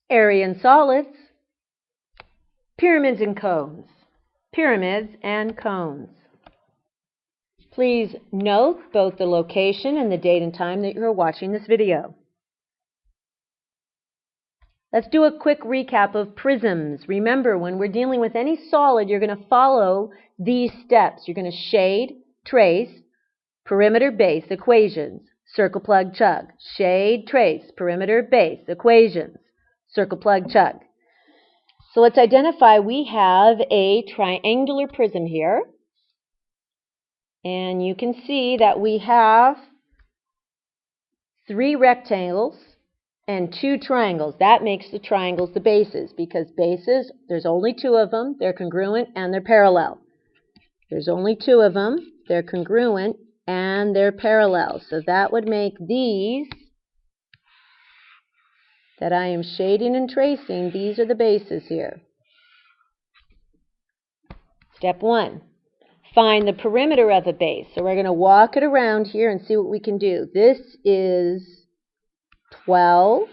Area and solids. Pyramids and cones. Pyramids and cones. Please note both the location and the date and time that you are watching this video. Let's do a quick recap of prisms. Remember, when we're dealing with any solid, you're going to follow these steps. You're going to shade, trace, perimeter, base, equations, circle, plug, chug. Shade, trace, perimeter, base, equations, circle, plug, chug. So let's identify we have a triangular prism here. And you can see that we have 3 rectangles and 2 triangles. That makes the triangles the bases, because bases, there's only 2 of them. They're congruent and they're parallel. There's only 2 of them. They're congruent and they're parallel. So that would make these that I am shading and tracing, these are the bases here. Step 1. Find the perimeter of a base. So we're going to walk it around here and see what we can do. This is 12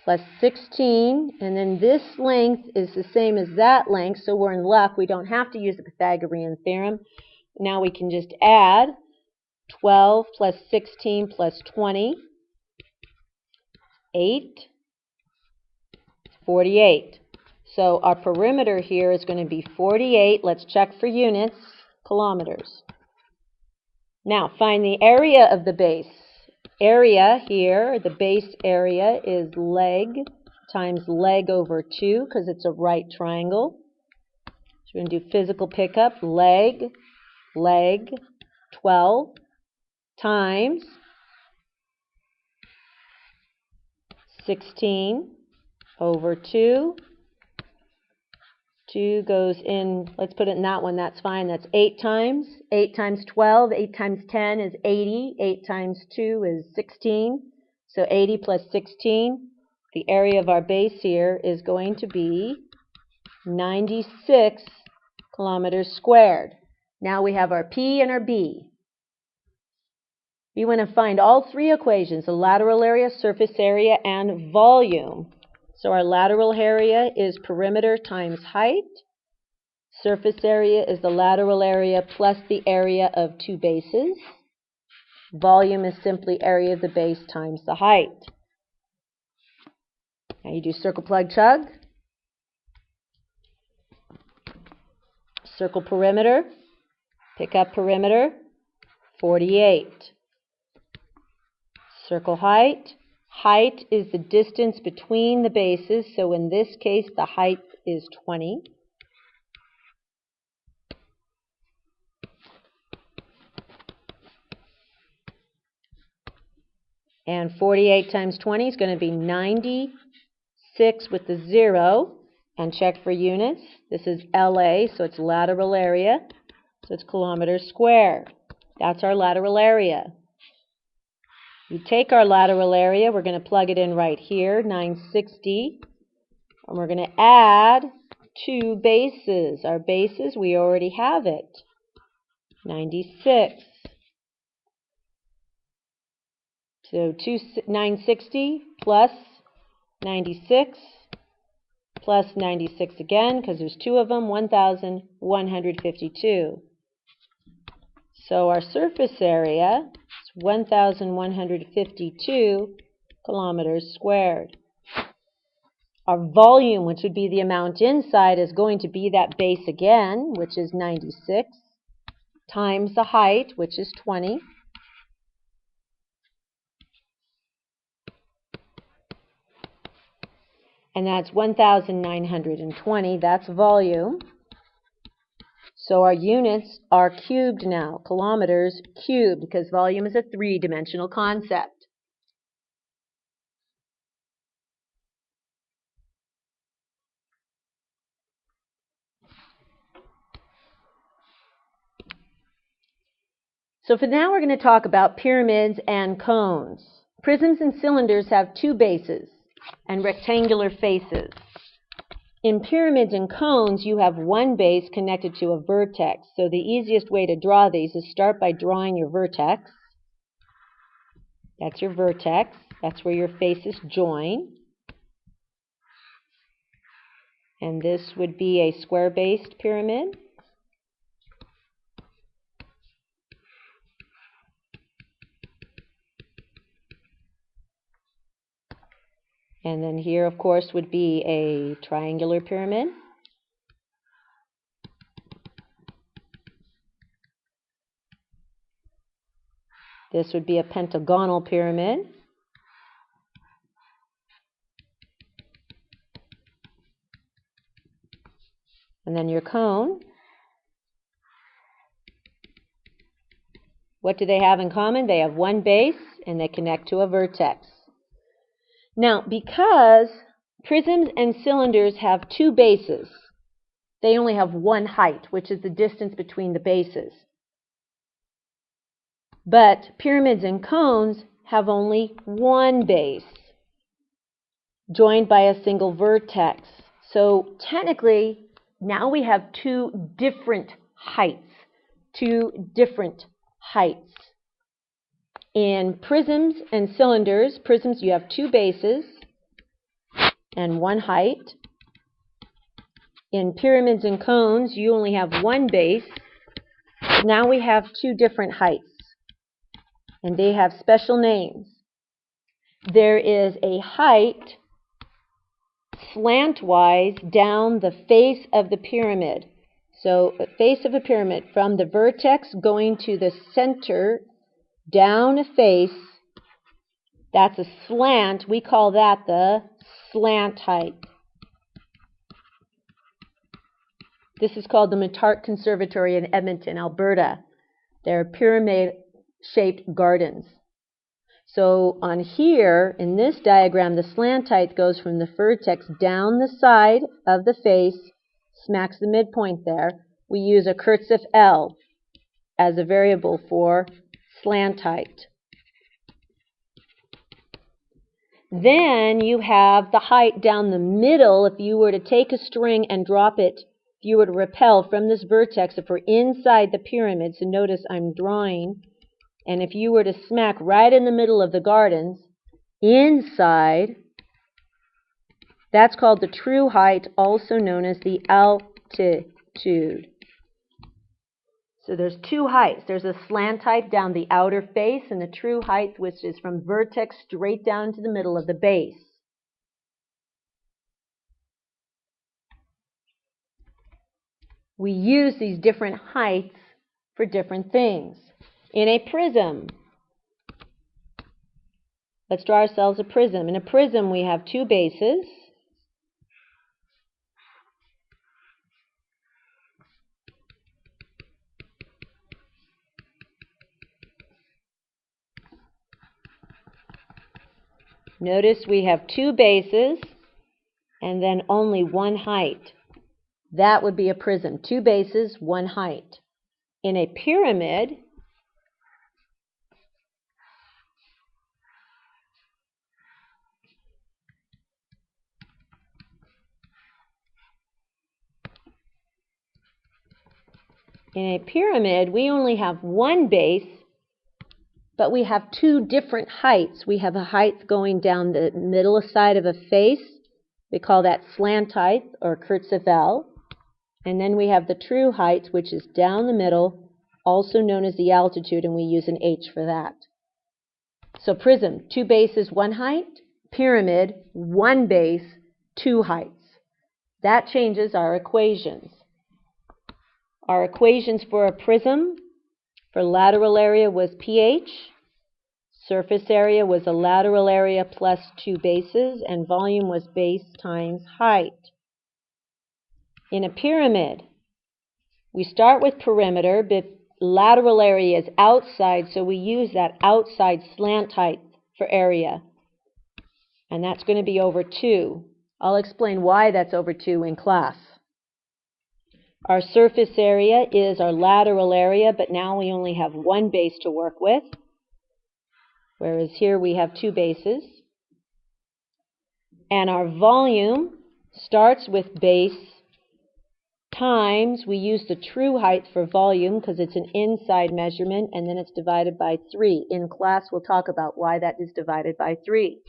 plus 16, and then this length is the same as that length, so we're in luck. We don't have to use the Pythagorean theorem. Now we can just add 12 plus 16 plus 20, 8, 48. So our perimeter here is going to be 48. Let's check for units, kilometers. Now find the area of the base. Area here, the base area is leg times leg over 2, because it's a right triangle. So we're going to do physical pickup. Leg, 12 times 16 over 2. 2 goes in, let's put it in that one, that's fine. That's 8 times. 8 times 12, 8 times 10 is 80. 8 times 2 is 16. So 80 plus 16, the area of our base here is going to be 96 kilometers squared. Now we have our P and our B. We want to find all 3 equations, the lateral area, surface area, and volume. So our lateral area is perimeter times height. Surface area is the lateral area plus the area of 2 bases. Volume is simply area of the base times the height. Now you do circle, plug, chug. Circle perimeter. Pick up perimeter. 48. Circle height. Height is the distance between the bases, so in this case the height is 20. And 48 times 20 is going to be 96 with the 0. And check for units. This is LA, so it's lateral area. So it's kilometers squared. That's our lateral area. You take our lateral area, we're going to plug it in right here, 960. And we're going to add 2 bases. Our bases, we already have it. 96. So 960 plus 96 plus 96 again, because there's 2 of them, 1,152. So our surface area is 1,152 kilometers squared. Our volume, which would be the amount inside, is going to be that base again, which is 96, times the height, which is 20. And that's 1,920. That's volume. So our units are cubed now, kilometers cubed, because volume is a 3-dimensional concept. So for now, we're going to talk about pyramids and cones. Prisms and cylinders have 2 bases and rectangular faces. In pyramids and cones, you have 1 base connected to a vertex. So the easiest way to draw these is start by drawing your vertex. That's your vertex. That's where your faces join. And this would be a square-based pyramid. And then here, of course, would be a triangular pyramid. This would be a pentagonal pyramid. And then your cone. What do they have in common? They have one base and they connect to a vertex. Now, because prisms and cylinders have two bases, they only have one height, which is the distance between the bases. But pyramids and cones have only one base, joined by a single vertex. So technically, now we have two different heights. In prisms and cylinders, prisms you have two bases and one height. In pyramids and cones, you only have one base. Now we have two different heights, and they have special names. There is a height slantwise down the face of the pyramid. So the face of a pyramid, from the vertex going to the center, down a face, that's a slant. We call that the slant height. This is called the Matart Conservatory in Edmonton, Alberta. They're pyramid-shaped gardens. So on here, in this diagram, the slant height goes from the vertex down the side of the face, smacks the midpoint there. We use a cursive L as a variable for slant height. Then you have the height down the middle. If you were to take a string and drop it, if you were to repel from this vertex, if we're inside the pyramid, so notice I'm drawing, and if you were to smack right in the middle of the gardens, inside, that's called the true height, also known as the altitude. So there's two heights. There's a slant height down the outer face and the true height, which is from vertex straight down to the middle of the base. We use these different heights for different things. In a prism, let's draw ourselves a prism. In a prism, we have two bases. Notice we have two bases and then only one height. That would be a prism. Two bases, one height. In a pyramid, we only have one base, but we have two different heights. We have a height going down the middle side of a face. We call that slant height or cursive L. And then we have the true height, which is down the middle, also known as the altitude, and we use an H for that. So prism, two bases, one height. Pyramid, one base, two heights. That changes our equations. Our equations for a prism, for lateral area was pH, surface area was a lateral area plus two bases, and volume was base times height. In a pyramid, we start with perimeter, but lateral area is outside, so we use that outside slant height for area. And that's going to be over 2. I'll explain why that's over 2 in class. Our surface area is our lateral area, but now we only have one base to work with, whereas here we have two bases. And our volume starts with base times, we use the true height for volume because it's an inside measurement, and then it's divided by 3. In class, we'll talk about why that is divided by 3.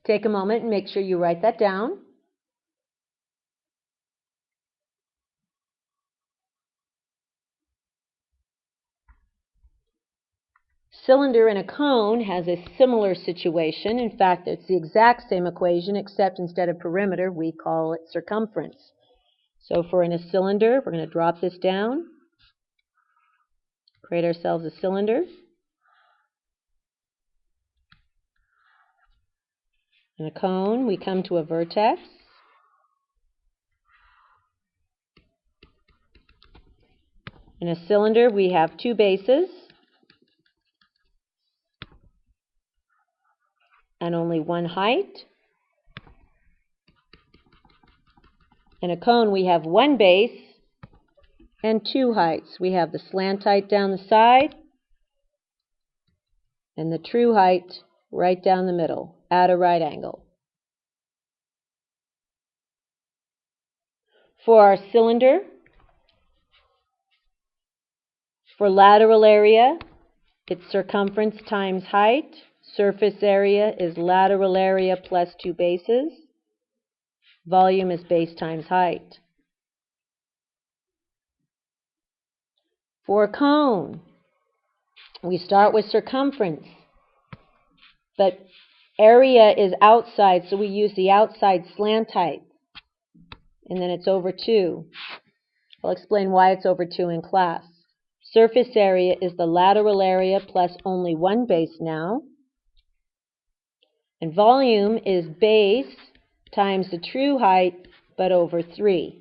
Take a moment and make sure you write that down. Cylinder and a cone has a similar situation. In fact, it's the exact same equation, except instead of perimeter, we call it circumference. So for in a cylinder, we're going to drop this down, create ourselves a cylinder. In a cone, we come to a vertex. In a cylinder, we have two bases and only one height. In a cone, we have one base and two heights. We have the slant height down the side and the true height right down the middle at a right angle. For our cylinder, for lateral area, it's circumference times height. Surface area is lateral area plus two bases. Volume is base times height. For a cone, we start with circumference, but area is outside, so we use the outside slant height, and then it's over 2. I'll explain why it's over 2 in class. Surface area is the lateral area plus only one base now, and volume is base times the true height, but over 3.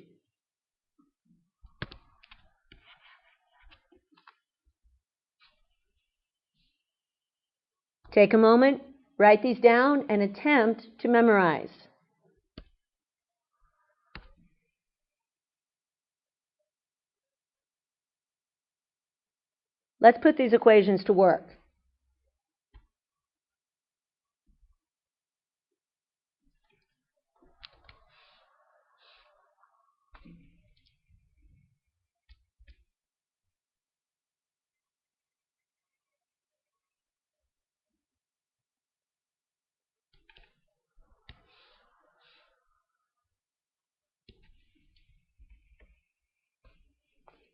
Take a moment, write these down, and attempt to memorize. Let's put these equations to work.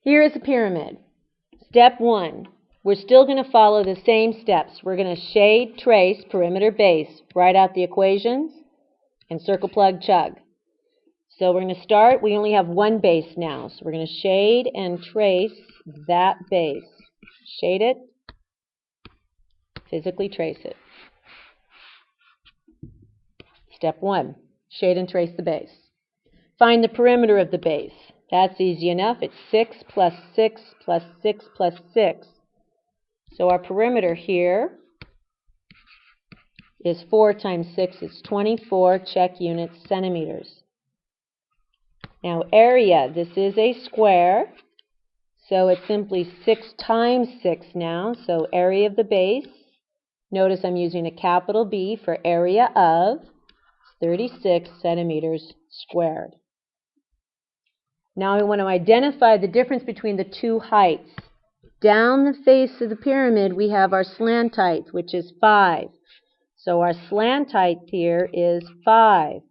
Here is a pyramid. Step 1, we're still going to follow the same steps. We're going to shade, trace, perimeter, base, write out the equations, and circle, plug, chug. So we're going to start, we only have one base now, so we're going to shade and trace that base. Shade it, physically trace it. Step 1, shade and trace the base. Find the perimeter of the base. That's easy enough. It's 6 plus 6 plus 6 plus 6. So our perimeter here is 4 times 6 is 24. Check units, centimeters. Now area, this is a square, so it's simply 6 times 6 now. So area of the base, notice I'm using a capital B for area of 36 centimeters squared. Now we want to identify the difference between the two heights. Down the face of the pyramid, we have our slant height, which is 5. So our slant height here is 5.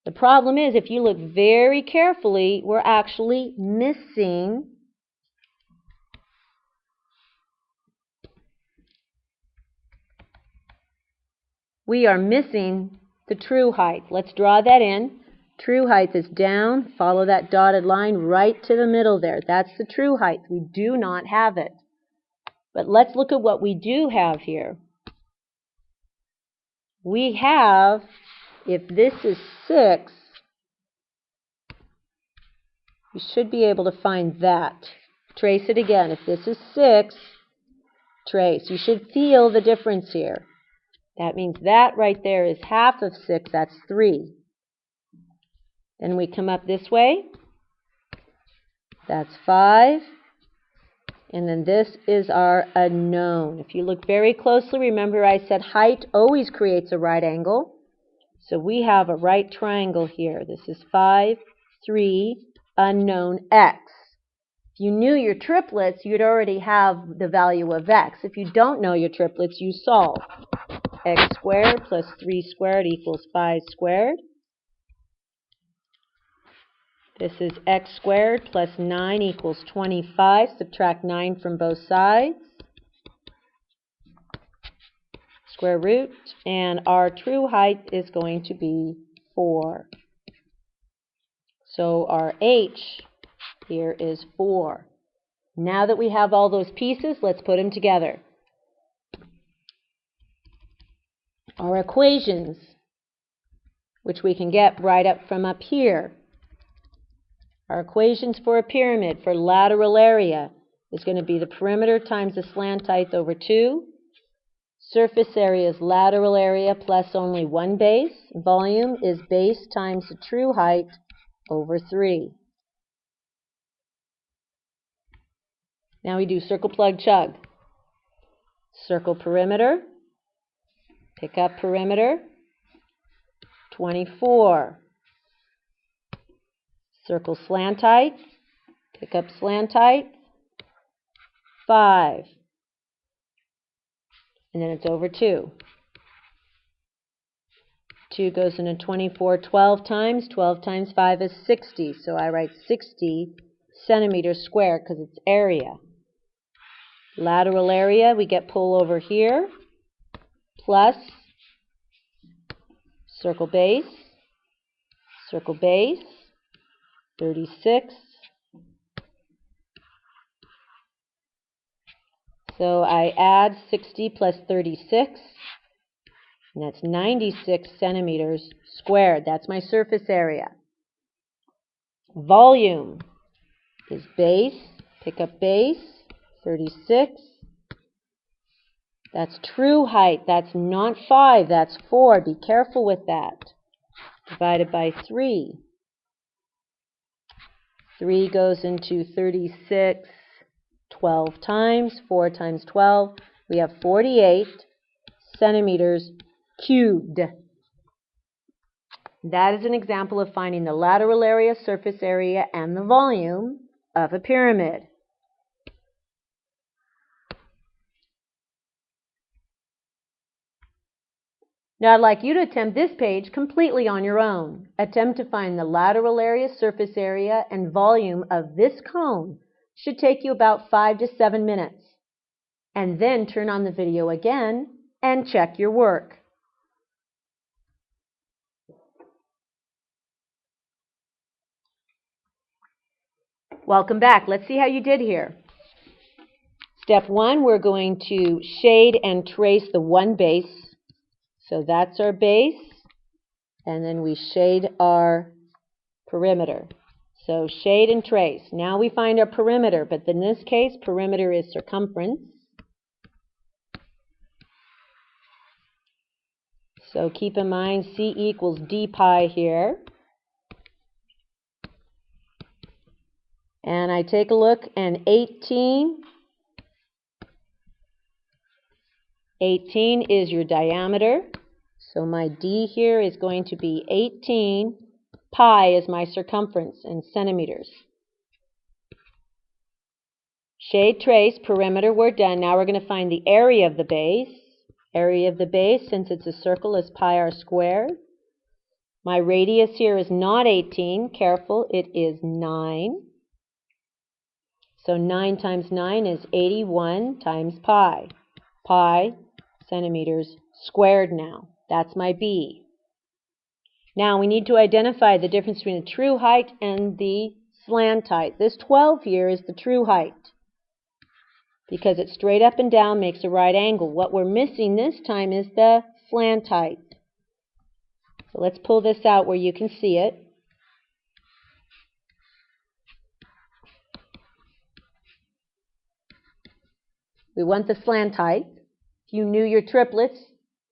The problem is, if you look very carefully, we're actually missing the true height. Let's draw that in. True height is down. Follow that dotted line right to the middle there. That's the true height. We do not have it. But let's look at what we do have here. We have, if this is 6, we should be able to find that. Trace it again. If this is 6, trace. You should feel the difference here. That means that right there is half of 6. That's 3. Then we come up this way. That's 5. And then this is our unknown. If you look very closely, remember I said height always creates a right angle. So we have a right triangle here. This is 5, 3, unknown x. If you knew your triplets, you'd already have the value of x. If you don't know your triplets, you solve. x squared plus 3 squared equals 5 squared. This is x squared plus 9 equals 25. Subtract 9 from both sides. Square root. And our true height is going to be 4. So our h here is 4. Now that we have all those pieces, let's put them together. Our equations, which we can get right up from up here. Our equations for a pyramid for lateral area is going to be the perimeter times the slant height over 2. Surface area is lateral area plus only one base. Volume is base times the true height over 3. Now we do circle, plug, chug. Circle perimeter. Pick up perimeter. 24. Circle slant height. Pick up slant height. 5. And then it's over 2. 2 goes into 24 12 times. 12 times 5 is 60. So I write 60 centimeters squared because it's area. Lateral area, we get pull over here, plus circle base, 36. So I add 60 plus 36, and that's 96 centimeters squared. That's my surface area. Volume is base, pick up base, 36. That's true height. That's not 5. That's 4. Be careful with that. Divided by 3. 3 goes into 36 12 times. 4 times 12. We have 48 centimeters cubed. That is an example of finding the lateral area, surface area, and the volume of a pyramid. Now I'd like you to attempt this page completely on your own. Attempt to find the lateral area, surface area, and volume of this cone. Should take you about 5 to 7 minutes. And then turn on the video again and check your work. Welcome back. Let's see how you did here. Step 1, we're going to shade and trace the one base. So that's our base, and then we shade our perimeter. So shade and trace. Now we find our perimeter, but in this case, perimeter is circumference. So keep in mind C equals d pi here. And I take a look, and 18 is your diameter. So my d here is going to be 18. Pi is my circumference in centimeters. Shade, trace, perimeter, we're done. Now we're going to find the area of the base. Area of the base, since it's a circle, is pi r squared. My radius here is not 18. Careful, it is 9. So 9 times 9 is 81 times pi. Pi centimeters squared now. That's my B. Now we need to identify the difference between the true height and the slant height. This 12 here is the true height because it's straight up and down, makes a right angle. What we're missing this time is the slant height. So let's pull this out where you can see it. We want the slant height. If you knew your triplets,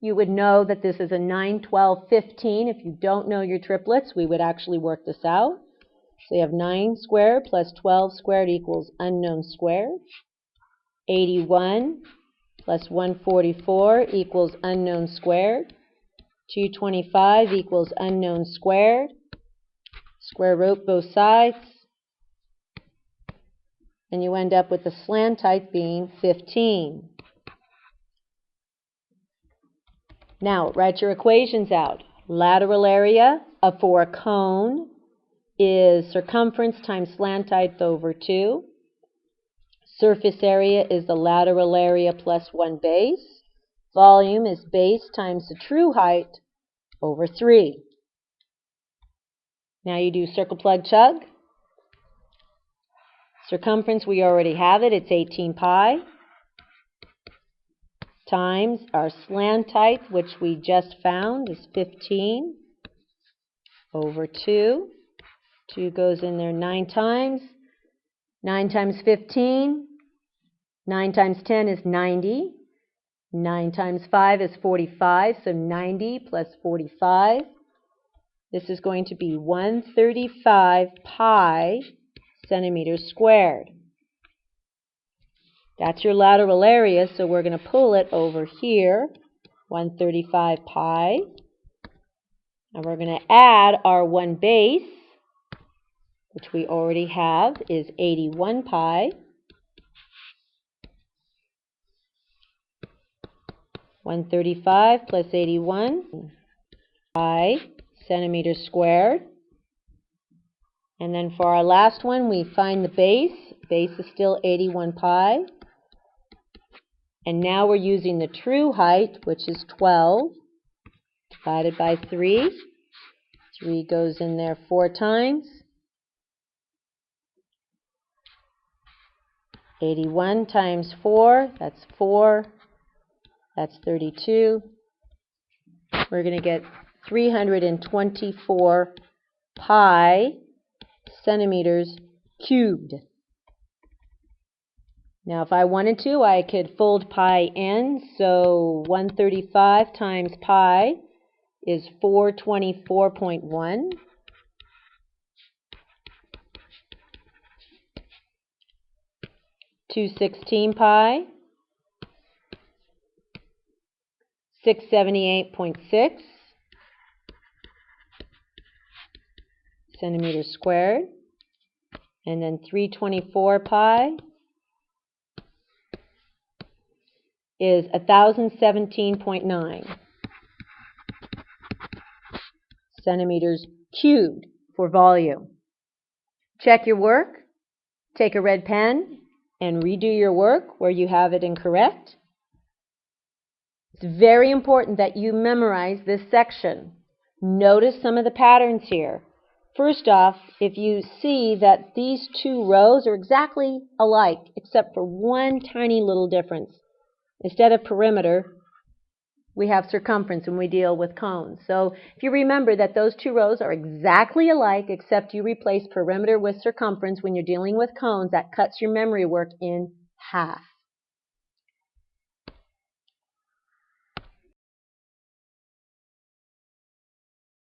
you would know that this is a 9, 12, 15. If you don't know your triplets, we would actually work this out. So you have 9 squared plus 12 squared equals unknown squared. 81 plus 144 equals unknown squared. 225 equals unknown squared. Square root both sides. And you end up with the slant height being 15. Now, write your equations out. Lateral area for a cone is circumference times slant height over 2. Surface area is the lateral area plus 1 base. Volume is base times the true height over 3. Now you do circle, plug, chug. Circumference, we already have it. It's 18 pi. Times our slant height, which we just found, is 15 over 2. 2 goes in there 9 times. 9 times 15. 9 times 10 is 90. 9 times 5 is 45, so 90 plus 45. This is going to be 135 pi centimeters squared. That's your lateral area, so we're going to pull it over here, 135 pi. And we're going to add our 1 base, which we already have, is 81 pi. 135 plus 81 pi centimeters squared. And then for our last one, we find the base. Base is still 81 pi. And now we're using the true height, which is 12, divided by 3. 3 goes in there 4 times. 81 times 4, that's 4. That's 32. We're going to get 324 pi centimeters cubed. Now, if I wanted to, I could fold pi in. So 135 times pi is 424.1. 216 pi, 678.6 centimeters squared. And then 324 pi is 1,017.9 centimeters cubed for volume. Check your work, take a red pen, and redo your work where you have it incorrect. It's very important that you memorize this section. Notice some of the patterns here. First off, if you see that these 2 rows are exactly alike, except for one tiny little difference. Instead of perimeter, we have circumference when we deal with cones. So if you remember that those 2 rows are exactly alike, except you replace perimeter with circumference when you're dealing with cones, that cuts your memory work in half.